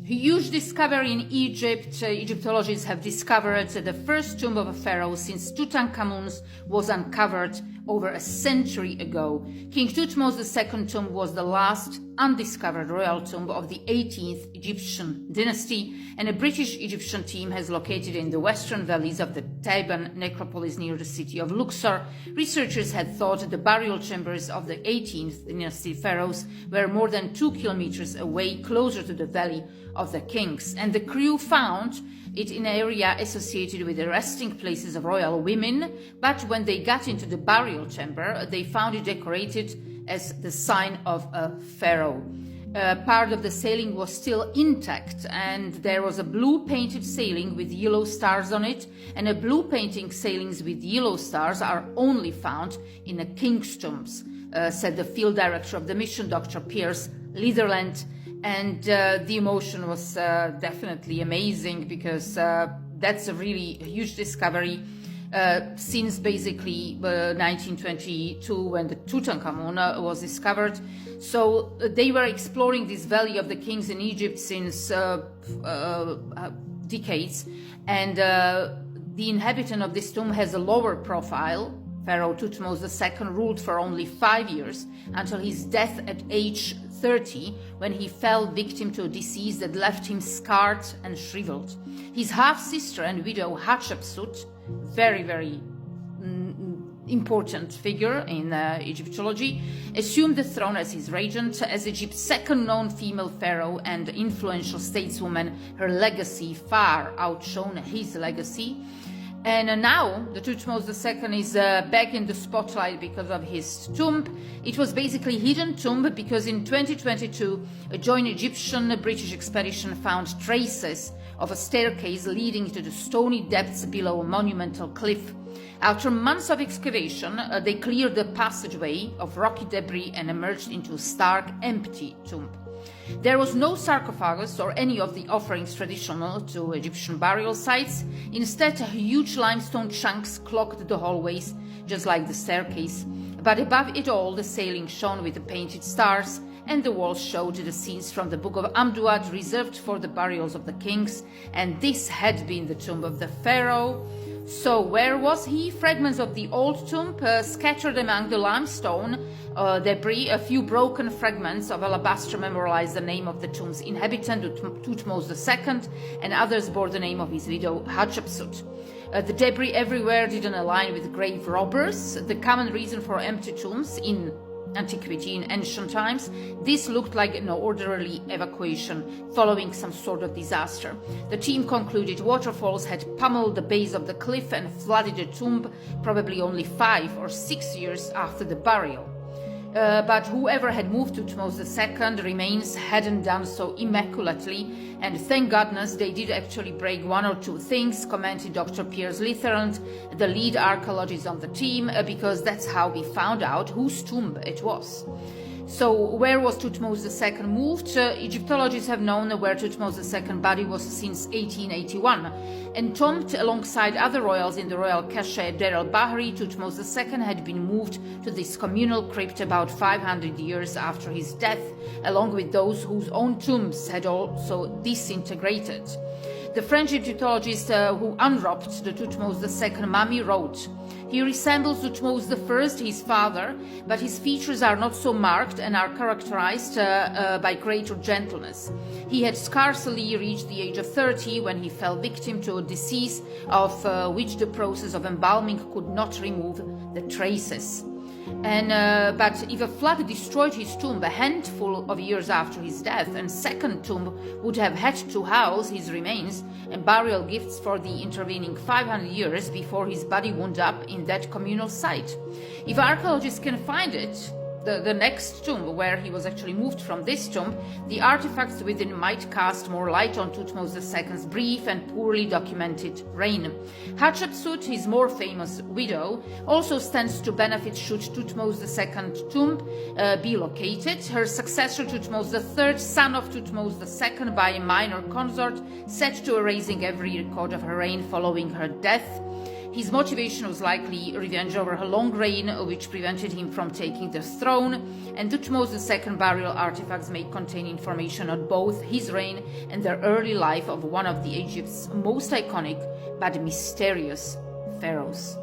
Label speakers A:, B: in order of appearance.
A: Huge discovery in Egypt. Egyptologists have discovered the first tomb of a pharaoh since Tutankhamun's was uncovered over a century ago. King Thutmose II tomb was the last undiscovered royal tomb of the 18th Egyptian dynasty, and a British Egyptian team has located in the western valleys of the Theban necropolis near the city of Luxor. Researchers had thought the burial chambers of the 18th dynasty pharaohs were more than 2 kilometers away, closer to the Valley of the Kings, and the crew found it in an area associated with the resting places of royal women, but when they got into the burial chamber, they found it decorated as the sign of a pharaoh. Part of the ceiling was still intact, and there was a blue painted ceiling with yellow stars on it, and a blue painting ceilings with yellow stars are only found in the king's tombs, said the field director of the mission, Dr. Piers Litherland. And the emotion was definitely amazing, because that's a really huge discovery since basically 1922, when the Tutankhamun was discovered. So they were exploring this Valley of the Kings in Egypt since decades, and the inhabitant of this tomb has a lower profile. Pharaoh Thutmose II ruled for only 5 years, until his death at age 30, when he fell victim to a disease that left him scarred and shriveled. His half-sister and widow Hatshepsut, very important figure in Egyptology, assumed the throne as his regent. As Egypt's second known female pharaoh and influential stateswoman, her legacy far outshone his legacy. And now the Thutmose II is back in the spotlight because of his tomb. It was basically hidden tomb because in 2022, a joint Egyptian-British expedition found traces of a staircase leading to the stony depths below a monumental cliff. After months of excavation, they cleared the passageway of rocky debris and emerged into a stark, empty tomb. There was no sarcophagus or any of the offerings traditional to Egyptian burial sites. Instead, huge limestone chunks clogged the hallways, just like the staircase. But above it all, the ceiling shone with the painted stars, and the walls showed the scenes from the Book of Amduat, reserved for the burials of the kings. And this had been the tomb of the pharaoh. So where was he? Fragments of the old tomb scattered among the limestone debris. A few broken fragments of alabaster memorialize the name of the tomb's inhabitant, Thutmose II, and others bore the name of his widow, Hatshepsut. The debris everywhere didn't align with grave robbers, the common reason for empty tombs in antiquity in ancient times. This looked like an orderly evacuation following some sort of disaster. The team concluded waterfalls had pummeled the base of the cliff and flooded the tomb, probably only 5 or 6 years after the burial. But whoever had moved Thutmose II remains hadn't done so immaculately, and thank goodness they did actually break 1 or 2 things, commented Dr. Piers Litherland, the lead archaeologist on the team, because that's how we found out whose tomb it was. So where was Thutmose II moved? Egyptologists have known where Thutmose II's body was since 1881. Entombed alongside other royals in the royal cache at Deir el-Bahri, Thutmose II had been moved to this communal crypt about 500 years after his death, along with those whose own tombs had also disintegrated. The French Egyptologist who unwrapped the Thutmose II mummy wrote, "He resembles Thutmose I, his father, but his features are not so marked and are characterized by greater gentleness. He had scarcely reached the age of 30 when he fell victim to a disease of which the process of embalming could not remove the traces." But if a flood destroyed his tomb a handful of years after his death, and second tomb would have had to house his remains and burial gifts for the intervening 500 years before his body wound up in that communal site. If archaeologists can find it, the next tomb where he was actually moved from this tomb, the artifacts within might cast more light on Thutmose II's brief and poorly documented reign. Hatshepsut, his more famous widow, also stands to benefit should Thutmose II's tomb be located. Her successor, Thutmose III, son of Thutmose II by a minor consort, set to erasing every record of her reign following her death. His motivation was likely revenge over a long reign, which prevented him from taking the throne, and Thutmose II burial artifacts may contain information on both his reign and the early life of one of Egypt's most iconic but mysterious pharaohs.